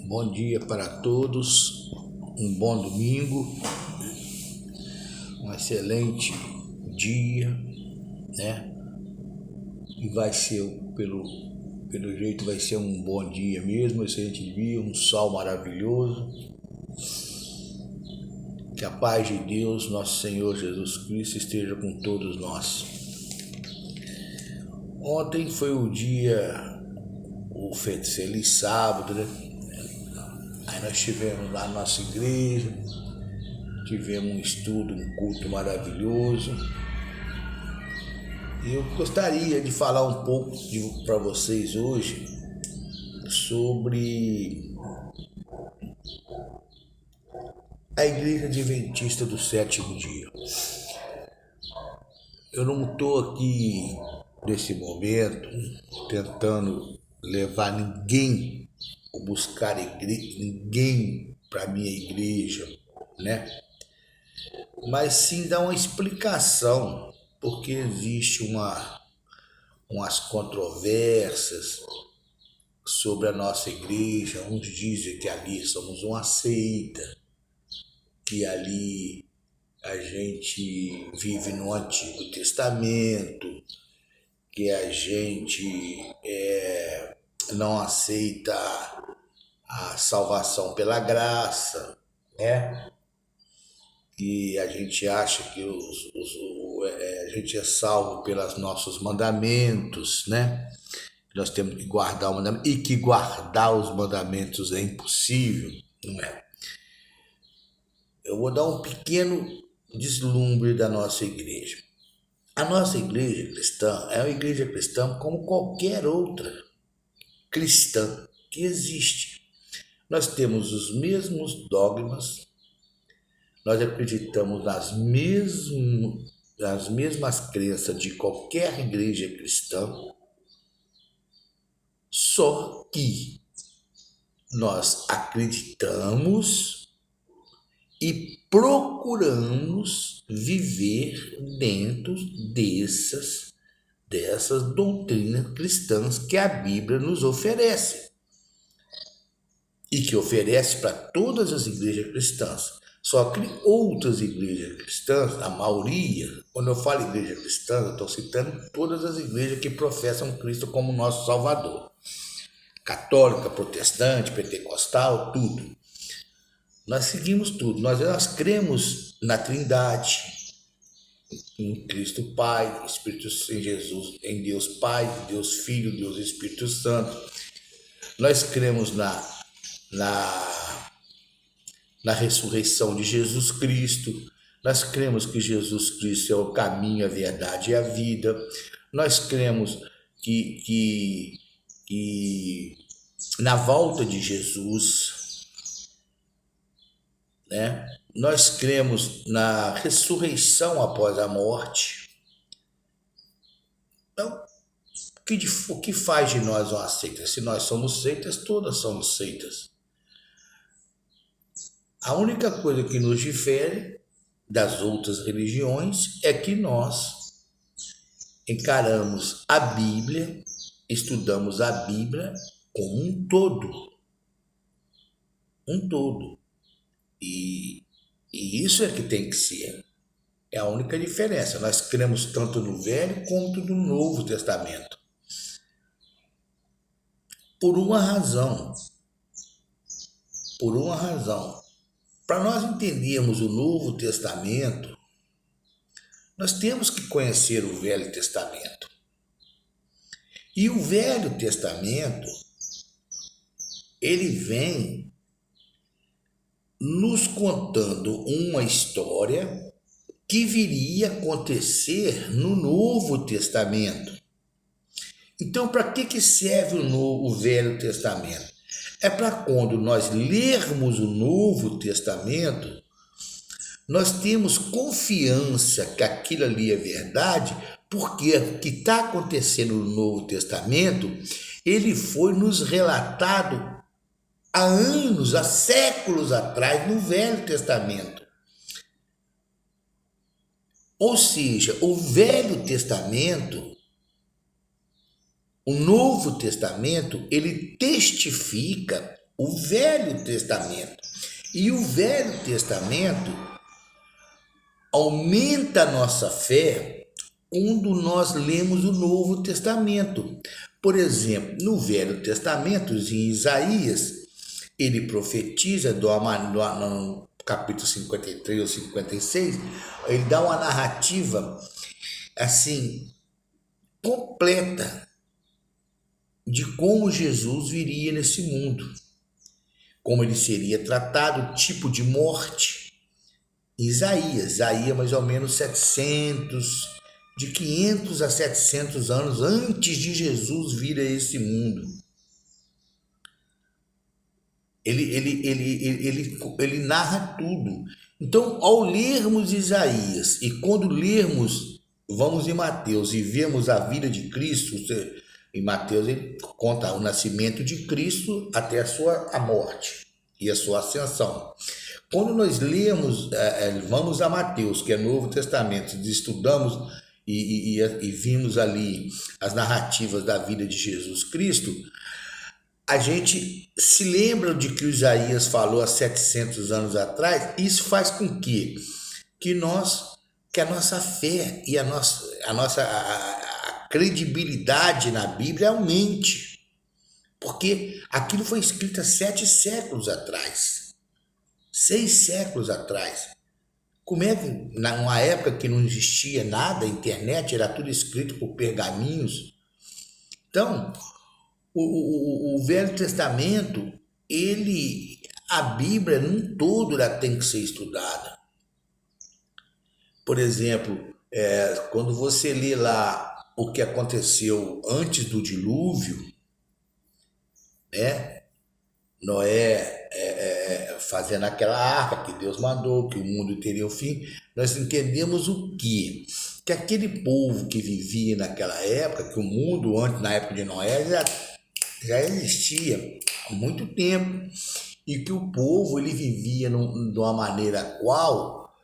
Bom dia para todos, um bom domingo, um excelente dia, né? E vai ser, pelo jeito, vai ser um bom dia mesmo, um excelente dia, um sol maravilhoso. Que a paz de Deus, nosso Senhor Jesus Cristo, esteja com todos nós. Ontem foi o feliz sábado, né? Aí nós tivemos lá na nossa igreja, tivemos um estudo, um culto maravilhoso. E eu gostaria de falar um pouco para vocês hoje sobre a Igreja Adventista do Sétimo Dia. Eu não estou aqui, nesse momento, tentando levar ninguém ou buscar ninguém para a minha igreja, né? Mas sim dar uma explicação, porque existe umas controvérsias sobre a nossa igreja. Uns dizem que ali somos uma seita, que ali a gente vive no Antigo Testamento, que a gente não aceita a salvação pela graça, né? Que a gente acha que a gente é salvo pelos nossos mandamentos, né? Nós temos que guardar o mandamento, e que guardar os mandamentos é impossível, não é? Eu vou dar um pequeno deslumbre da nossa igreja. A nossa igreja cristã é uma igreja cristã como qualquer outra cristã que existe. Nós temos os mesmos dogmas, nós acreditamos nas mesmas crenças de qualquer igreja cristã, só que nós acreditamos e procuramos viver dentro dessas doutrinas cristãs que a Bíblia nos oferece e que oferece para todas as igrejas cristãs. Só que outras igrejas cristãs, a maioria, quando eu falo igreja cristã, eu estou citando todas as igrejas que professam Cristo como nosso Salvador. Católica, protestante, pentecostal, tudo. Nós seguimos tudo, nós cremos na Trindade, em Cristo Pai, em Jesus, em Deus Pai, Deus Filho, Deus Espírito Santo. Nós cremos na ressurreição de Jesus Cristo. Nós cremos que Jesus Cristo é o caminho, a verdade e a vida. Nós cremos que na volta de Jesus, né? Nós cremos na ressurreição após a morte. Então, o que faz de nós uma seita? Se nós somos seitas, todas somos seitas. A única coisa que nos difere das outras religiões é que nós encaramos a Bíblia, estudamos a Bíblia como um todo. Um todo. E isso é que tem que ser. É a única diferença. Nós cremos tanto no Velho quanto no Novo Testamento. Por uma razão. Para nós entendermos o Novo Testamento, nós temos que conhecer o Velho Testamento. E o Velho Testamento, ele vem nos contando uma história que viria a acontecer no Novo Testamento. Então, para que serve o Velho Testamento? É para quando nós lermos o Novo Testamento, nós temos confiança que aquilo ali é verdade, porque o que está acontecendo no Novo Testamento, ele foi nos relatado há anos, há séculos atrás, no Velho Testamento. Ou seja, o Velho Testamento, o Novo Testamento, ele testifica o Velho Testamento. E o Velho Testamento aumenta a nossa fé quando nós lemos o Novo Testamento. Por exemplo, no Velho Testamento, em Isaías, ele profetiza no capítulo 53 ou 56, ele dá uma narrativa assim completa de como Jesus viria nesse mundo, como ele seria tratado, o tipo de morte. Isaías mais ou menos 500 a 700 anos antes de Jesus vir a esse mundo. Ele narra tudo. Então, ao lermos Isaías e quando lermos, vamos em Mateus e vemos a vida de Cristo, em Mateus ele conta o nascimento de Cristo até a morte e a sua ascensão. Quando nós lemos, vamos a Mateus, que é Novo Testamento, estudamos e vimos ali as narrativas da vida de Jesus Cristo, a gente se lembra de que o Isaías falou há 700 anos atrás. Isso faz com que a nossa fé e a credibilidade na Bíblia aumente, porque aquilo foi escrito há 7 séculos atrás, 6 séculos atrás. Como é que, numa época que não existia nada, a internet era tudo escrito por pergaminhos? Então, o Velho Testamento, a Bíblia num todo ela tem que ser estudada. Por exemplo, quando você lê lá o que aconteceu antes do dilúvio, né? Noé fazendo aquela arca que Deus mandou, que o mundo teria um fim, nós entendemos o quê? Que aquele povo que vivia naquela época, que o mundo antes, na época de Noé, já existia há muito tempo, e que o povo ele vivia de uma maneira qual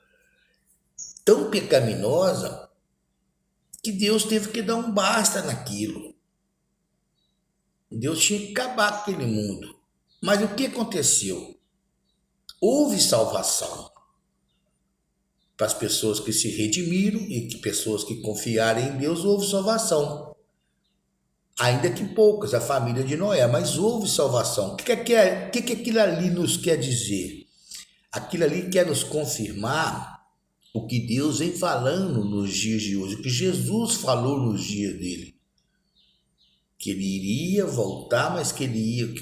tão pecaminosa que Deus teve que dar um basta naquilo. Deus tinha que acabar com aquele mundo. Mas o que aconteceu? Houve salvação para as pessoas que se redimiram e que pessoas que confiarem em Deus, houve salvação. Ainda que poucas, a família de Noé, mas houve salvação. O que aquilo ali nos quer dizer? Aquilo ali quer nos confirmar o que Deus vem falando nos dias de hoje, o que Jesus falou nos dias dele. Que ele iria voltar, mas que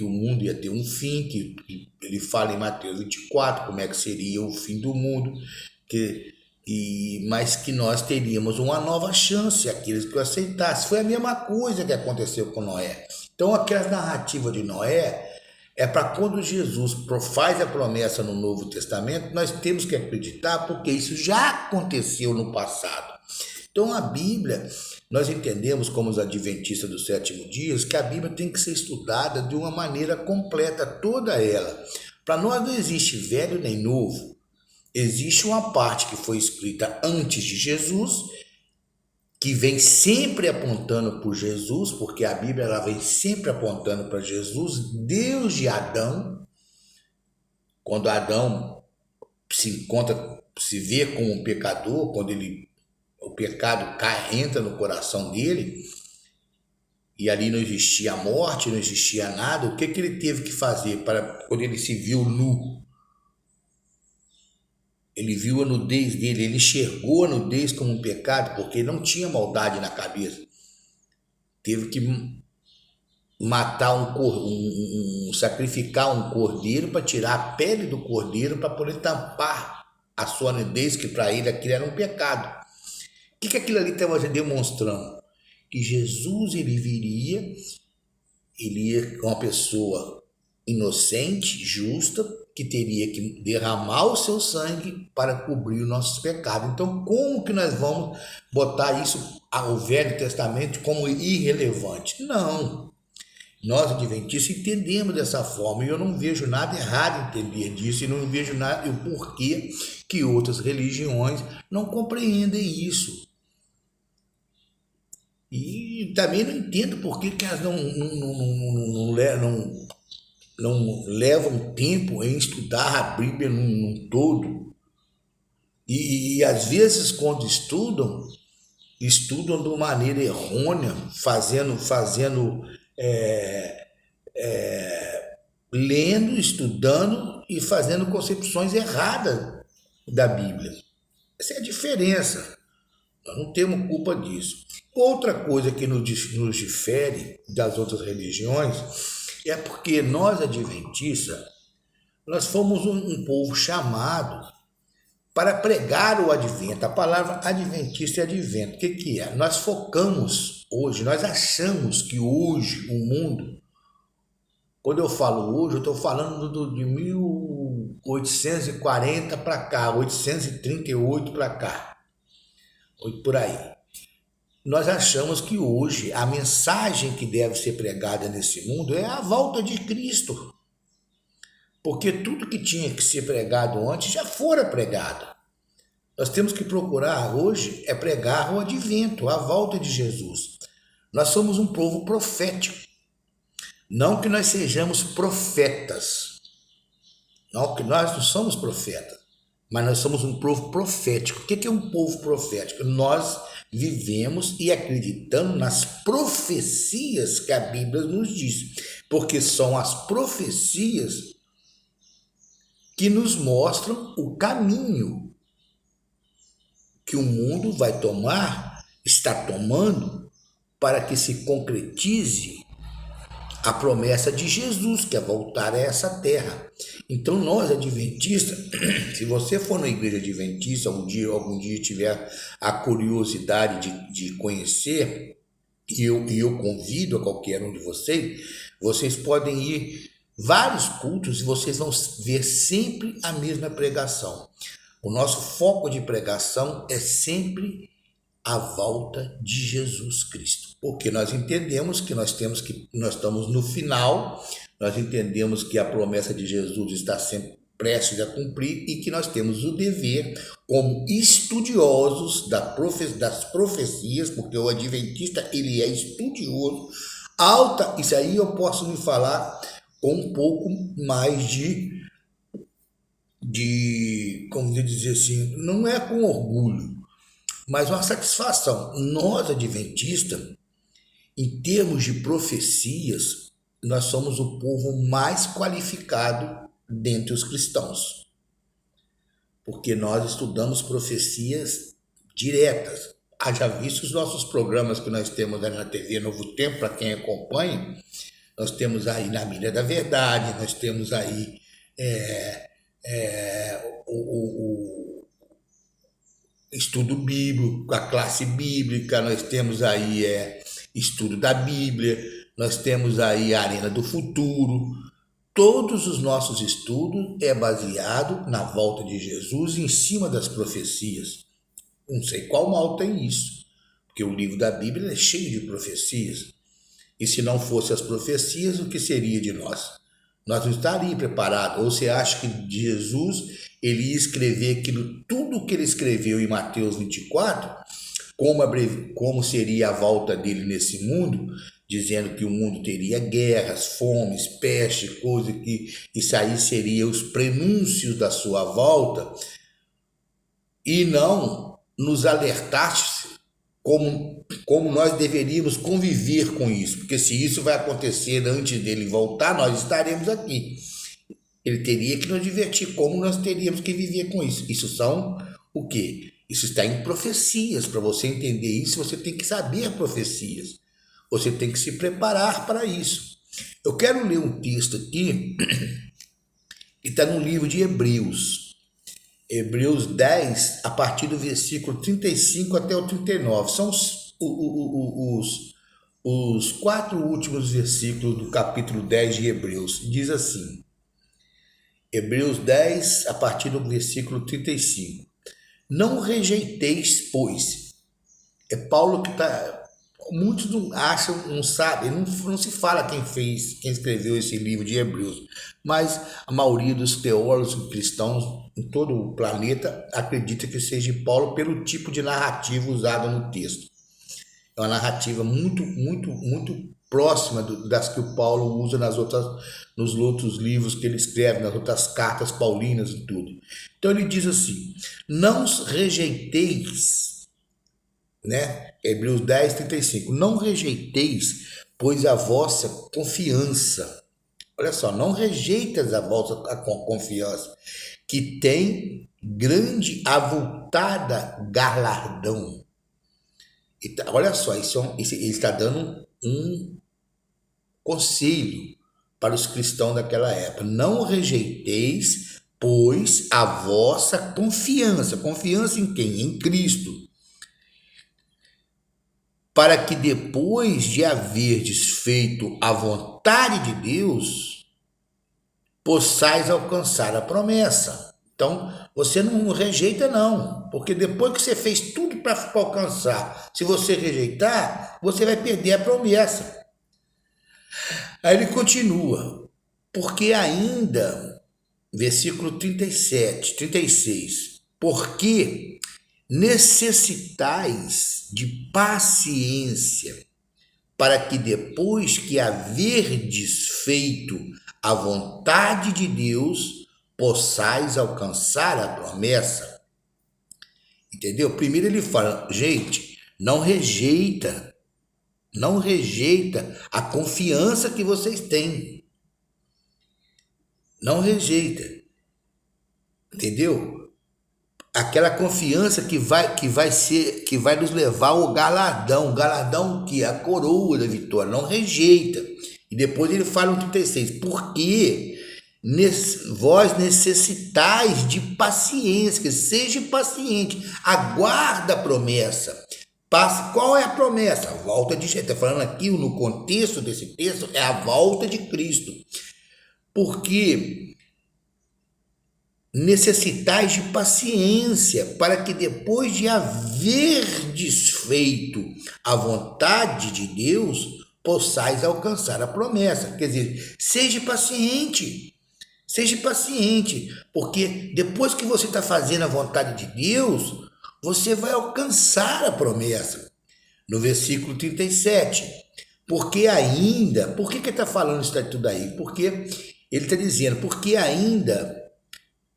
o mundo ia ter um fim, que ele fala em Mateus 24, como é que seria o fim do mundo, mas que nós teríamos uma nova chance, aqueles que o aceitassem. Foi a mesma coisa que aconteceu com Noé. Então, aquela narrativa de Noé é para quando Jesus faz a promessa no Novo Testamento, nós temos que acreditar, porque isso já aconteceu no passado. Então, a Bíblia, nós entendemos como os adventistas do sétimo dia, que a Bíblia tem que ser estudada de uma maneira completa, toda ela. Para nós não existe velho nem novo. Existe uma parte que foi escrita antes de Jesus, que vem sempre apontando por Jesus, porque a Bíblia ela vem sempre apontando para Jesus, Deus de Adão. Quando Adão se vê como um pecador, quando o pecado entra no coração dele, e ali não existia morte, não existia nada, o que ele teve que fazer quando ele se viu nu? Ele viu a nudez dele, ele enxergou a nudez como um pecado, porque não tinha maldade na cabeça. Teve que matar sacrificar um cordeiro para tirar a pele do cordeiro para poder tampar a sua nudez, que para ele aquilo era um pecado. O que aquilo ali estava demonstrando? Que Jesus ele ia uma pessoa inocente, justa, que teria que derramar o seu sangue para cobrir os nossos pecados. Então, como que nós vamos botar isso ao Velho Testamento como irrelevante? Não. Nós, adventistas, entendemos dessa forma, e eu não vejo nada errado em entender disso, e não vejo nada o porquê que outras religiões não compreendem isso. E também não entendo por que elas não levam tempo em estudar a Bíblia num todo. E às vezes, quando estudam de uma maneira errônea, lendo, estudando e fazendo concepções erradas da Bíblia. Essa é a diferença. Nós não temos culpa disso. Outra coisa que nos difere das outras religiões é porque nós, adventistas, nós fomos um povo chamado para pregar o advento. A palavra adventista é advento. O que é? Nós focamos hoje, nós achamos que hoje o mundo, quando eu falo hoje, eu estou falando de 1840 para cá, 838 para cá, por aí. Nós achamos que hoje a mensagem que deve ser pregada nesse mundo é a volta de Cristo. Porque tudo que tinha que ser pregado antes já fora pregado. Nós temos que procurar hoje é pregar o advento, a volta de Jesus. Nós somos um povo profético. Não que nós sejamos profetas. Não que nós não somos profetas. Mas nós somos um povo profético. O que é um povo profético? Nós vivemos e acreditamos nas profecias que a Bíblia nos diz. Porque são as profecias que nos mostram o caminho que o mundo vai tomar, está tomando, para que se concretize a promessa de Jesus, que é voltar a essa terra. Então nós, adventistas, se você for na igreja adventista, algum dia tiver a curiosidade de conhecer, e eu convido a qualquer um de vocês podem ir vários cultos e vocês vão ver sempre a mesma pregação. O nosso foco de pregação é sempre a volta de Jesus Cristo, porque nós entendemos que nós estamos no final, nós entendemos que a promessa de Jesus está sempre prestes a cumprir e que nós temos o dever, como estudiosos das profecias, porque o adventista ele é estudioso, isso aí eu posso me falar com um pouco mais como dizer assim, não é com orgulho, mas uma satisfação. Nós, adventistas, em termos de profecias, nós somos o povo mais qualificado dentre os cristãos, porque nós estudamos profecias diretas. Haja visto os nossos programas que nós temos na TV Novo Tempo, para quem acompanha, nós temos aí Na Mira da Verdade, nós temos aí o estudo bíblico, a classe bíblica, nós temos aí estudo da Bíblia, nós temos aí a Arena do Futuro. Todos os nossos estudos é baseado na volta de Jesus em cima das profecias. Não sei qual mal tem isso, porque o livro da Bíblia é cheio de profecias. E se não fosse as profecias, o que seria de nós? Nós não estaríamos preparados. Ou você acha que Jesus ele ia escrever aquilo, tudo que ele escreveu em Mateus 24, como seria a volta dele nesse mundo, dizendo que o mundo teria guerras, fomes, peste, coisa que isso aí seria os prenúncios da sua volta, e não nos alertasse como nós deveríamos conviver com isso, porque se isso vai acontecer antes dele voltar, nós estaremos aqui. Ele teria que nos divertir como nós teríamos que viver com isso. Isso são o quê? Isso está em profecias. Para você entender isso, você tem que saber profecias. Você tem que se preparar para isso. Eu quero ler um texto aqui que está no livro de Hebreus. Hebreus 10, a partir do versículo 35 até o 39. São os 4 últimos versículos do capítulo 10 de Hebreus. Diz assim, Hebreus 10, a partir do versículo 35. Não rejeiteis, pois. É Paulo que está... Muitos não acham, não sabem, não se fala quem escreveu esse livro de Hebreus, mas a maioria dos teólogos cristãos em todo o planeta acredita que seja Paulo pelo tipo de narrativa usada no texto. É uma narrativa muito próxima das que o Paulo usa nos outros livros que ele escreve, nas outras cartas paulinas e tudo. Então ele diz assim: não rejeiteis, né? Hebreus 10, 35. Não rejeiteis, pois a vossa confiança. Olha só, não rejeitas a vossa confiança, que tem grande avultada galardão. Olha só, ele está dando um conselho para os cristãos daquela época. Não rejeiteis, pois, a vossa confiança. Confiança em quem? Em Cristo. Para que depois de haverdes feito a vontade de Deus, possais alcançar a promessa. Então, você não rejeita não, porque depois que você fez tudo para alcançar, se você rejeitar, você vai perder a promessa. Aí ele continua, porque ainda, versículo 37, 36, porque necessitais de paciência, para que depois que haverdes feito a vontade de Deus, possais alcançar a promessa. Entendeu? Primeiro ele fala, gente, não rejeita a confiança que vocês têm. Não rejeita. Entendeu? Aquela confiança que vai nos levar ao galardão. O galardão que é a coroa da vitória. Não rejeita. E depois ele fala no 36, porque vós necessitais de paciência, seja paciente, aguarda a promessa. Qual é a promessa? A volta de Jesus. Está falando aqui no contexto desse texto, é a volta de Cristo. Porque necessitais de paciência, para que depois de haverdes feito a vontade de Deus, possais alcançar a promessa. Quer dizer, seja paciente, porque depois que você está fazendo a vontade de Deus, você vai alcançar a promessa. No versículo 37, porque ainda, por que ele está falando isso tudo aí? Porque ele está dizendo, porque ainda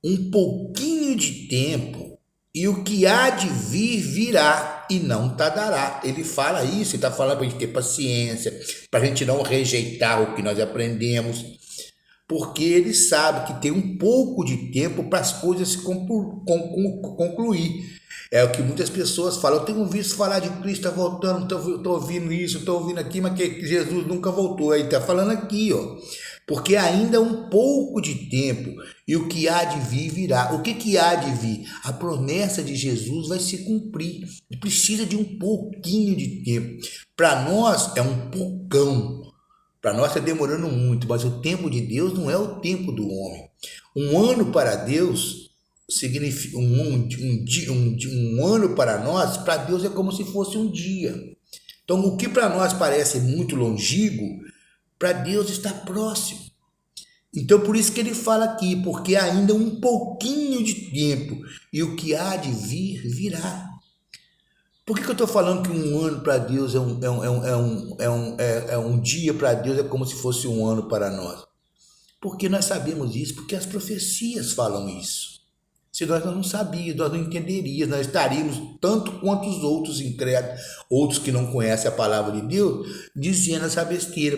um pouquinho de tempo, e o que há de vir virá e não tardará. Ele fala isso, ele está falando para a gente ter paciência, para a gente não rejeitar o que nós aprendemos, porque ele sabe que tem um pouco de tempo para as coisas se concluir. É o que muitas pessoas falam, eu tenho visto falar de Cristo está voltando, estou ouvindo isso, estou ouvindo aqui, mas que Jesus nunca voltou. Aí está falando aqui, ó. Porque ainda um pouco de tempo, e o que há de vir virá. O que há de vir? A promessa de Jesus vai se cumprir. Precisa de um pouquinho de tempo. Para nós é um poucão. Para nós está demorando muito, mas o tempo de Deus não é o tempo do homem. Um ano para Deus significa um ano para nós, para Deus é como se fosse um dia. Então, o que para nós parece muito longínquo, para Deus está próximo. Então, por isso que ele fala aqui, porque ainda um pouquinho de tempo, e o que há de vir, virá. Por que eu estou falando que um ano para Deus é um dia para Deus, é como se fosse um ano para nós? Porque nós sabemos isso, porque as profecias falam isso. Se nós não sabíamos, nós não entenderíamos, nós estaríamos tanto quanto os outros incrédulos, outros que não conhecem a palavra de Deus, dizendo essa besteira.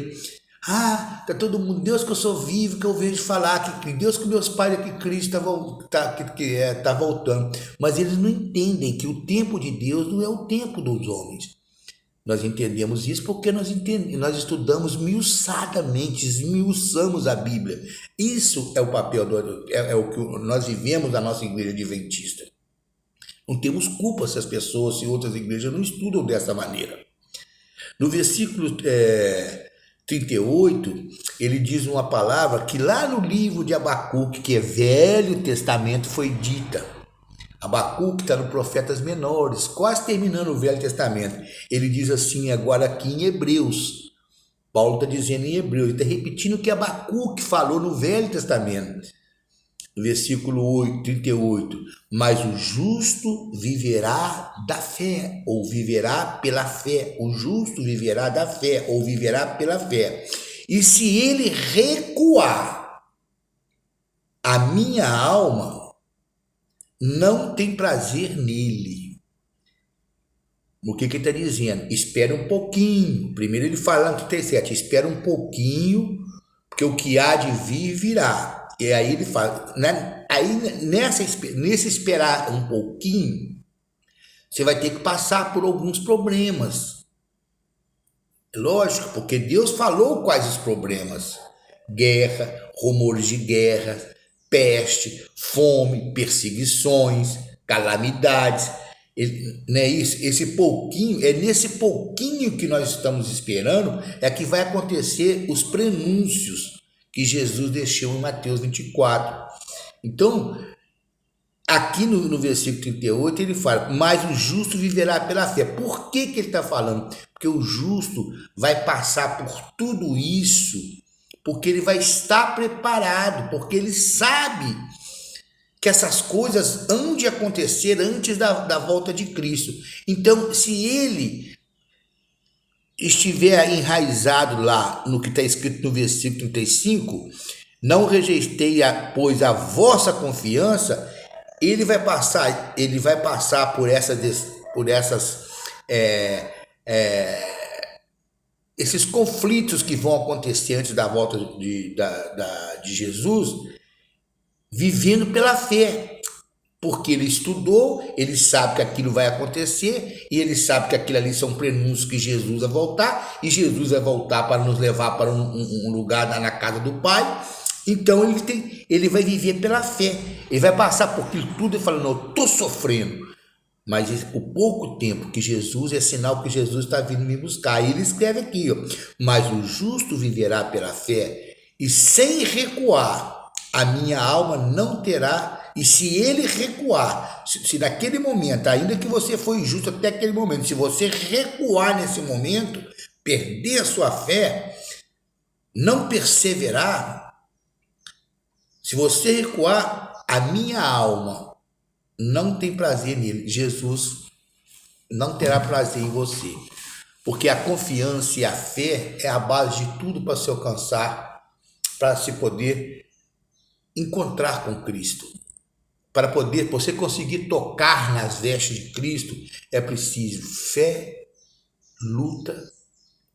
Ah, tá todo mundo, Deus que eu sou vivo, que eu vejo falar, que Deus que meus pais, que Cristo tá voltando. Mas eles não entendem que o tempo de Deus não é o tempo dos homens. Nós entendemos isso porque nós estudamos esmiuçadamente, esmiuçamos a Bíblia. Isso é o papel, é o que nós vivemos na nossa igreja adventista. Não temos culpa se as pessoas, se outras igrejas não estudam dessa maneira. No versículo 38, ele diz uma palavra que lá no livro de Abacuque, que é Velho Testamento, foi dita. Abacuque está no Profetas Menores, quase terminando o Velho Testamento. Ele diz assim agora aqui em Hebreus. Paulo está dizendo em Hebreus, ele está repetindo o que Abacuque falou no Velho Testamento. versículo 38, mas o justo viverá da fé, ou viverá pela fé. O justo viverá da fé, ou viverá pela fé. E se ele recuar, a minha alma não tem prazer nele. O que ele está dizendo? Espera um pouquinho. Primeiro ele fala no 37, espera um pouquinho, porque o que há de vir virá. E aí ele fala, né? Aí nesse esperar um pouquinho, você vai ter que passar por alguns problemas. Lógico, porque Deus falou quais os problemas: guerra, rumores de guerra, peste, fome, perseguições, calamidades. Não é isso? Esse pouquinho, é nesse pouquinho que nós estamos esperando, é que vai acontecer os prenúncios que Jesus deixou em Mateus 24. Então, aqui no versículo 38 ele fala, mas o justo viverá pela fé. Por que ele está falando? Porque o justo vai passar por tudo isso, porque ele vai estar preparado, porque ele sabe que essas coisas hão de acontecer antes da volta de Cristo. Então, se ele estiver enraizado lá no que está escrito no versículo 35, não rejeitei, pois, a vossa confiança, ele vai passar por esses conflitos que vão acontecer antes da volta de Jesus, vivendo pela fé, porque ele estudou, ele sabe que aquilo vai acontecer, e ele sabe que aquilo ali são prenúncios que Jesus vai voltar, e Jesus vai voltar para nos levar para um lugar na casa do Pai. Então ele vai viver pela fé, ele vai passar por aquilo tudo e falar, não, eu estou sofrendo, mas o pouco tempo que Jesus, é sinal que Jesus está vindo me buscar. E ele escreve aqui, ó, mas o justo viverá pela fé, e sem recuar, a minha alma não terá. E se ele recuar, se naquele momento, ainda que você foi justo até aquele momento, se você recuar nesse momento, perder a sua fé, não perseverar, se você recuar, a minha alma não tem prazer nele. Jesus não terá prazer em você, porque a confiança e a fé é a base de tudo para se alcançar, para se poder encontrar com Cristo. Para poder você conseguir tocar nas vestes de Cristo, é preciso fé, luta,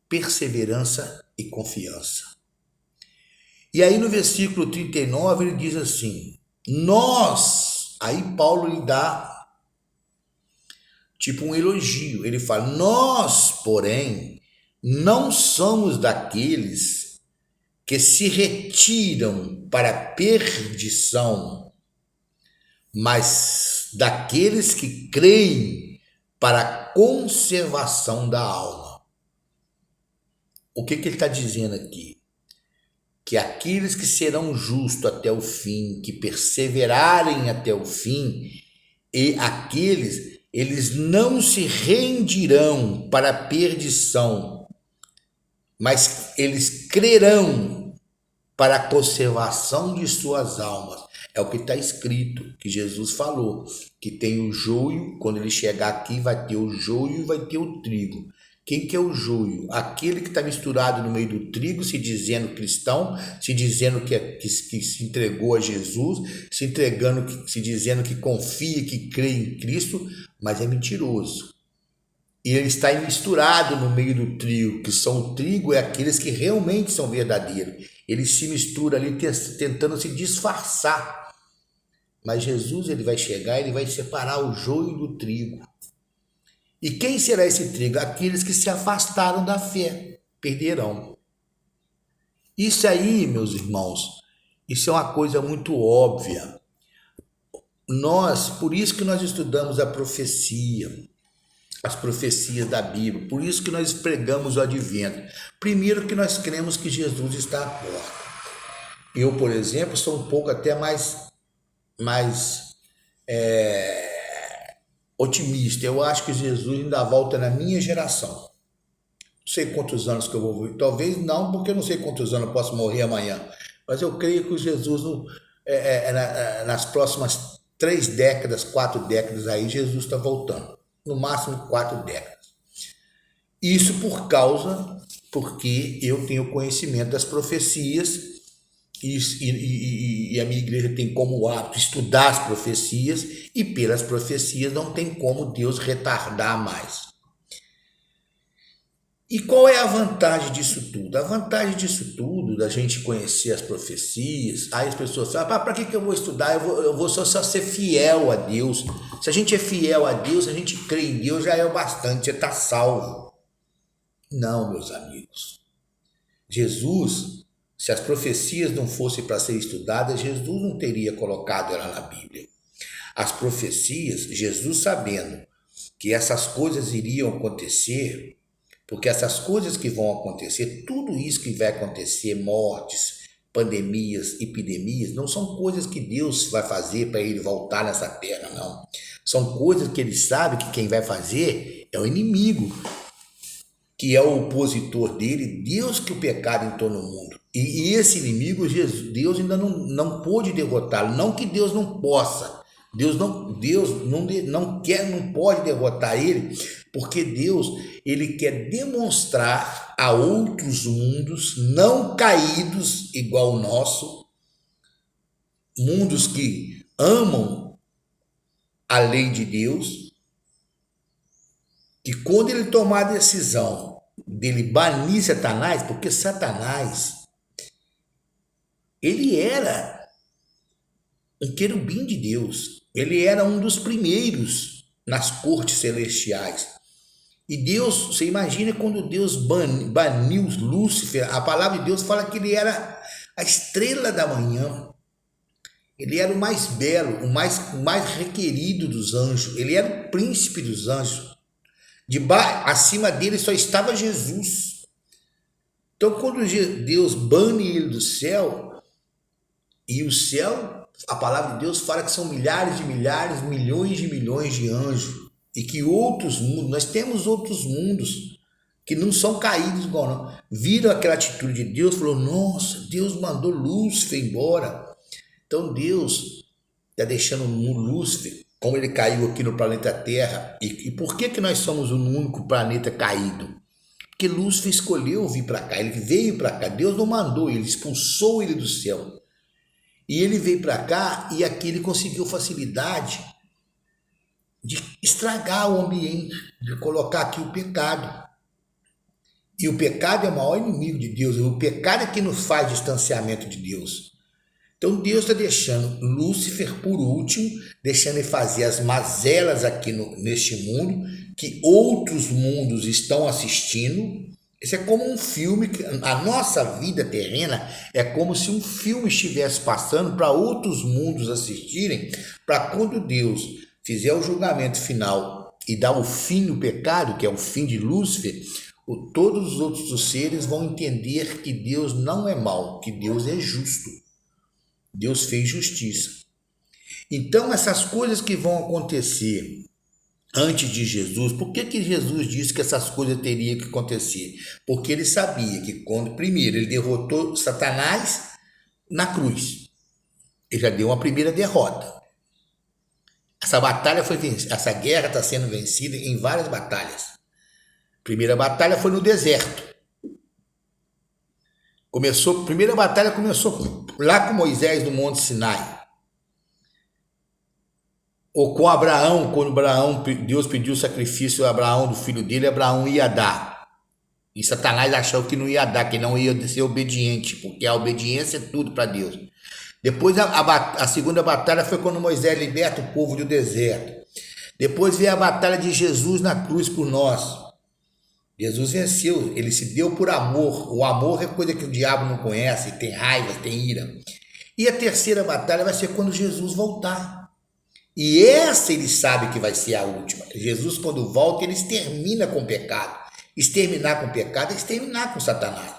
perseverança e confiança. E aí no versículo 39 ele diz assim, aí Paulo lhe dá tipo um elogio, ele fala, nós, porém, não somos daqueles que se retiram para a perdição, mas daqueles que creem para a conservação da alma. O que ele está dizendo aqui? Que aqueles que serão justos até o fim, que perseverarem até o fim, e eles não se rendirão para a perdição, mas eles crerão para a conservação de suas almas. É o que está escrito, que Jesus falou, que tem o joio, quando ele chegar aqui vai ter o joio e vai ter o trigo. Quem que é o joio? Aquele que está misturado no meio do trigo, se dizendo cristão, se dizendo que se entregou a Jesus, se dizendo que confia, que crê em Cristo, mas é mentiroso. E ele está misturado no meio do trigo, que são o trigo, é aqueles que realmente são verdadeiros. Ele se mistura ali tentando se disfarçar. Mas Jesus, ele vai chegar, ele vai separar o joio do trigo. E quem será esse trigo? Aqueles que se afastaram da fé, perderão. Isso aí, meus irmãos, isso é uma coisa muito óbvia. Por isso que nós estudamos a profecia, as profecias da Bíblia, por isso que nós pregamos o advento. Primeiro que nós cremos que Jesus está à porta. Eu, por exemplo, sou um pouco até mais otimista. Eu acho que Jesus ainda volta na minha geração. Não sei quantos anos que eu vou viver. Talvez não, porque eu não sei quantos anos eu posso morrer amanhã. Mas eu creio que Jesus nas próximas 3 décadas, 4 décadas, aí Jesus está voltando. No máximo 4 décadas. Isso porque eu tenho conhecimento das profecias e a minha igreja tem como hábito estudar as profecias, e pelas profecias não tem como Deus retardar mais. E qual é a vantagem disso tudo? A vantagem disso tudo, da gente conhecer as profecias, aí as pessoas falam, para que eu vou estudar? Eu vou só ser fiel a Deus. Se a gente é fiel a Deus, se a gente crê em Deus, já é o bastante, já está salvo. Não, meus amigos. Jesus, se as profecias não fossem para ser estudadas, Jesus não teria colocado ela na Bíblia. As profecias, Jesus sabendo que essas coisas iriam acontecer, porque essas coisas que vão acontecer, tudo isso que vai acontecer, mortes, pandemias, epidemias, não são coisas que Deus vai fazer para ele voltar nessa terra, não. São coisas que ele sabe que quem vai fazer é o inimigo, que é o opositor dele, Deus que o pecado entrou no mundo. E esse inimigo, Deus ainda não pôde derrotá-lo, não que Deus não possa. Deus não quer, não pode derrotar ele, porque Deus, ele quer demonstrar a outros mundos não caídos igual o nosso, mundos que amam a lei de Deus, que quando ele tomar a decisão dele banir Satanás, porque Satanás, ele era um querubim de Deus, ele era um dos primeiros nas cortes celestiais. E Deus, você imagina quando Deus baniu Lúcifer, a palavra de Deus fala que ele era a estrela da manhã, ele era o mais belo, o mais requerido dos anjos, ele era o príncipe dos anjos, acima dele só estava Jesus. Então quando Deus bane ele do céu, e o céu, a palavra de Deus fala que são milhares de milhares, milhões de milhões de anjos, e que outros mundos, nós temos outros mundos que não são caídos igual não. Viram aquela atitude de Deus, falou, nossa, Deus mandou Lúcifer embora. Então Deus está deixando Lúcifer, como ele caiu aqui no planeta Terra. E por que nós somos o único planeta caído? Porque Lúcifer escolheu vir para cá, ele veio para cá, Deus não mandou ele, expulsou ele do céu. E ele veio para cá e aqui ele conseguiu facilidade de estragar o ambiente, de colocar aqui o pecado. E o pecado é o maior inimigo de Deus, o pecado é que nos faz distanciamento de Deus. Então Deus está deixando Lúcifer por último, deixando ele fazer as mazelas aqui neste mundo, que outros mundos estão assistindo. Isso é como um filme, a nossa vida terrena é como se um filme estivesse passando para outros mundos assistirem, para quando Deus fizer o julgamento final e dar o fim no pecado, que é o fim de Lúcifer, todos os outros seres vão entender que Deus não é mau, que Deus é justo. Deus fez justiça. Então essas coisas que vão acontecer antes de Jesus, por que Jesus disse que essas coisas teriam que acontecer? Porque ele sabia que quando primeiro ele derrotou Satanás na cruz, ele já deu uma primeira derrota. Essa batalha foi vencida, essa guerra está sendo vencida em várias batalhas. A primeira batalha foi no deserto. A primeira batalha começou lá com Moisés no Monte Sinai. Ou com Abraão, quando Deus pediu o sacrifício a Abraão do filho dele, Abraão ia dar. E Satanás achou que não ia dar, que não ia ser obediente, porque a obediência é tudo para Deus. Depois a segunda batalha foi quando Moisés liberta o povo do deserto. Depois veio a batalha de Jesus na cruz por nós. Jesus venceu, ele se deu por amor. O amor é coisa que o diabo não conhece, tem raiva, tem ira. E a terceira batalha vai ser quando Jesus voltar. E essa ele sabe que vai ser a última. Jesus, quando volta, ele extermina com o pecado. Exterminar com o pecado é exterminar com Satanás.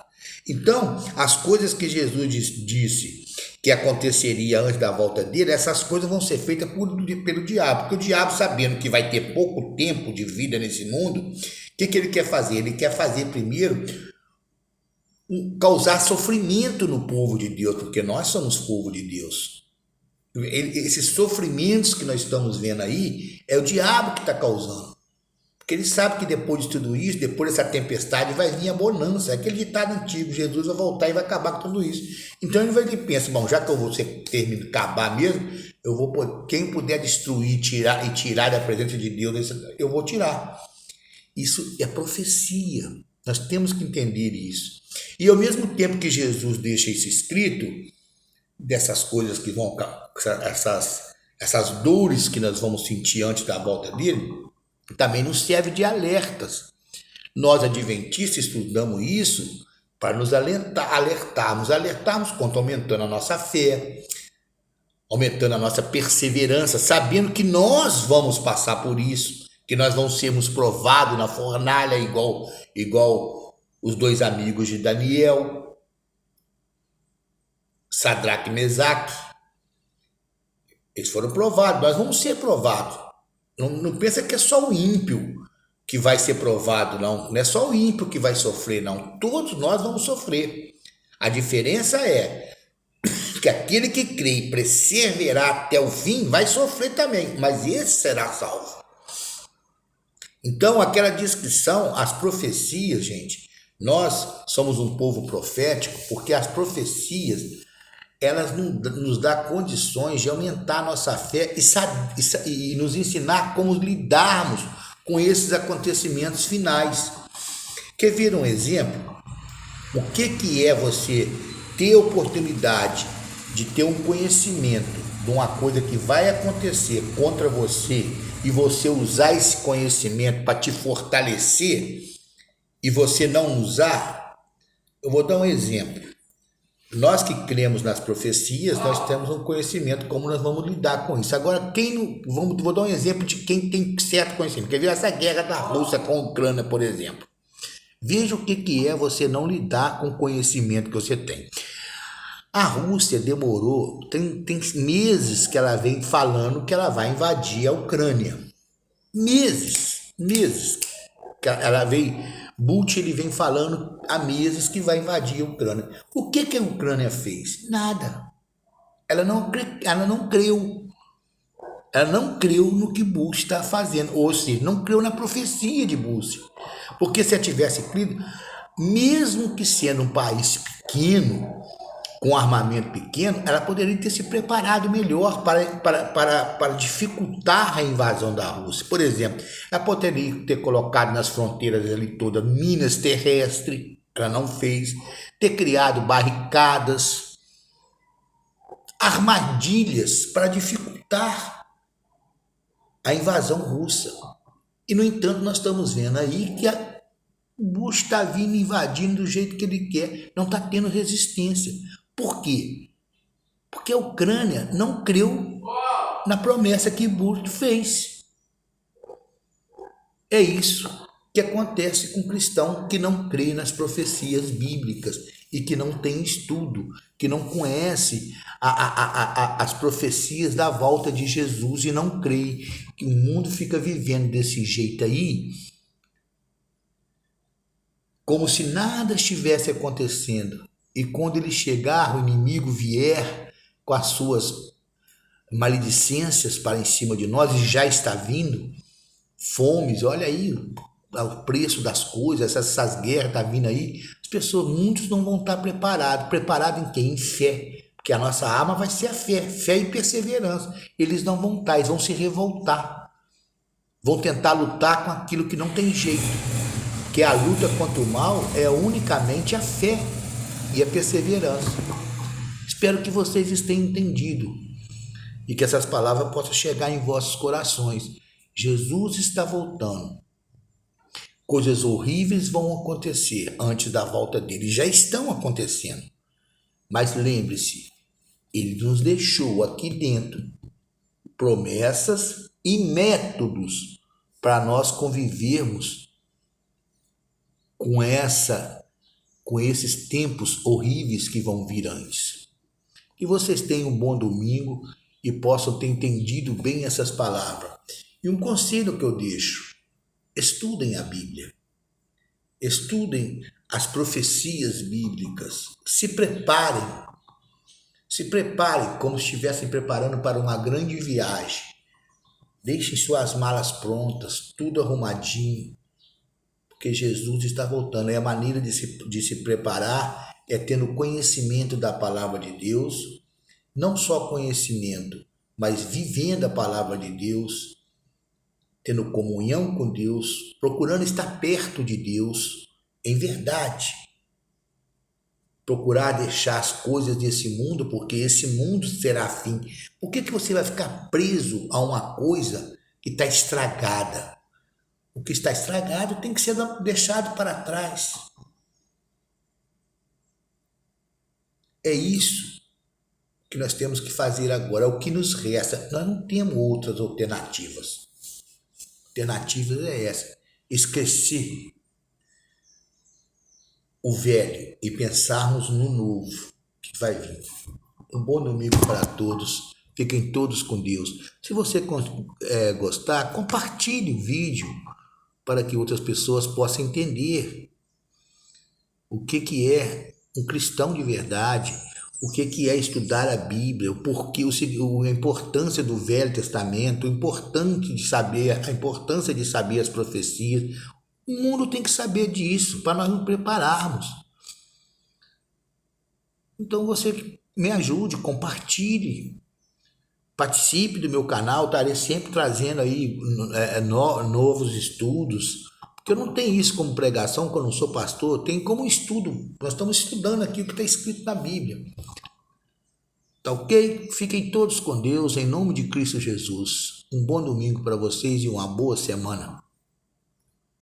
Então, as coisas que Jesus disse que aconteceria antes da volta dele, essas coisas vão ser feitas pelo diabo. Porque o diabo, sabendo que vai ter pouco tempo de vida nesse mundo, o que ele quer fazer? Ele quer fazer primeiro causar sofrimento no povo de Deus, porque nós somos povo de Deus. Esses sofrimentos que nós estamos vendo aí é o diabo que está causando. Porque ele sabe que depois de tudo isso, depois dessa tempestade, vai vir a bonança. É aquele ditado antigo, Jesus vai voltar e vai acabar com tudo isso. Então ele pensa, bom, já que eu vou terminar, acabar mesmo, eu vou, quem puder destruir, tirar da presença de Deus, eu vou tirar. Isso é profecia. Nós temos que entender isso. E ao mesmo tempo que Jesus deixa isso escrito, dessas coisas que vão, essas dores que nós vamos sentir antes da volta dele, também nos serve de alertas. Nós, adventistas, estudamos isso para nos alertarmos quanto aumentando a nossa fé, aumentando a nossa perseverança, sabendo que nós vamos passar por isso, que nós vamos sermos provados na fornalha, igual os dois amigos de Daniel, Sadraque e Mesaque. Eles foram provados, nós vamos ser provados. Não pensa que é só o ímpio que vai ser provado, não. Não é só o ímpio que vai sofrer, não. Todos nós vamos sofrer. A diferença é que aquele que crê e perseverar até o fim vai sofrer também, mas esse será salvo. Então, aquela descrição, as profecias, gente, nós somos um povo profético porque as profecias, elas nos dão condições de aumentar a nossa fé e nos ensinar como lidarmos com esses acontecimentos finais. Quer ver um exemplo? O que é você ter oportunidade de ter um conhecimento de uma coisa que vai acontecer contra você e você usar esse conhecimento para te fortalecer e você não usar? Eu vou dar um exemplo. Nós que cremos nas profecias, nós temos um conhecimento como nós vamos lidar com isso. Agora, vou dar um exemplo de quem tem certo conhecimento. Quer ver essa guerra da Rússia com a Ucrânia, por exemplo? Veja o que é você não lidar com o conhecimento que você tem. A Rússia demorou, tem meses que ela vem falando que ela vai invadir a Ucrânia. Meses. Ela ele vem falando há meses que vai invadir a Ucrânia. O que a Ucrânia fez? Nada. Ela não creu. Ela não creu no que Bush está fazendo, ou seja, não creu na profecia de Bush. Porque se ela tivesse crido, mesmo que sendo um país pequeno, com armamento pequeno, ela poderia ter se preparado melhor para dificultar a invasão da Rússia. Por exemplo, ela poderia ter colocado nas fronteiras ali todas minas terrestres, ela não fez, ter criado barricadas, armadilhas para dificultar a invasão russa. E, no entanto, nós estamos vendo aí que o Bush está vindo invadindo do jeito que ele quer, não está tendo resistência. Por quê? Porque a Ucrânia não creu na promessa que Bush fez. É isso que acontece com o cristão que não crê nas profecias bíblicas e que não tem estudo, que não conhece as profecias da volta de Jesus e não crê que o mundo fica vivendo desse jeito aí, como se nada estivesse acontecendo. E quando ele chegar, o inimigo vier com as suas maledicências para em cima de nós, e já está vindo, fomes, olha aí o preço das coisas, essas guerras estão vindo aí, as pessoas, muitos não vão estar preparados. Preparados em quê? Em fé. Porque a nossa arma vai ser a fé e perseverança. Eles não vão estar, eles vão se revoltar. Vão tentar lutar com aquilo que não tem jeito. Que a luta contra o mal é unicamente a fé e a perseverança. Espero que vocês tenham entendido e que essas palavras possam chegar em vossos corações. Jesus está voltando. Coisas horríveis vão acontecer antes da volta dele. Já estão acontecendo. Mas lembre-se, ele nos deixou aqui dentro promessas e métodos para nós convivermos com esses tempos horríveis que vão vir antes. Que vocês tenham um bom domingo e possam ter entendido bem essas palavras. E um conselho que eu deixo: estudem a Bíblia, estudem as profecias bíblicas, se preparem, Se prepare como se estivessem preparando para uma grande viagem. Deixem suas malas prontas, tudo arrumadinho, porque Jesus está voltando. E a maneira de se preparar é tendo conhecimento da palavra de Deus, não só conhecimento, mas vivendo a palavra de Deus, tendo comunhão com Deus, procurando estar perto de Deus em verdade. Procurar deixar as coisas desse mundo, porque esse mundo será fim. Por que você vai ficar preso a uma coisa que está estragada? O que está estragado tem que ser deixado para trás. É isso que nós temos que fazer agora, é o que nos resta. Nós não temos outras alternativas. Alternativas é essa: esquecer o velho e pensarmos no novo que vai vir. Um bom domingo para todos. Fiquem todos com Deus. Se você gostar, compartilhe o vídeo para que outras pessoas possam entender o que é um cristão de verdade, o que é estudar a Bíblia, o porquê, a importância do Velho Testamento, a importância de saber as profecias. O mundo tem que saber disso para nós nos prepararmos. Então você me ajude, compartilhe, participe do meu canal, estarei sempre trazendo aí novos estudos, porque eu não tenho isso como pregação, porque eu não sou pastor, tem como estudo. Nós estamos estudando aqui o que está escrito na Bíblia. Tá ok? Fiquem todos com Deus, em nome de Cristo Jesus. Um bom domingo para vocês e uma boa semana.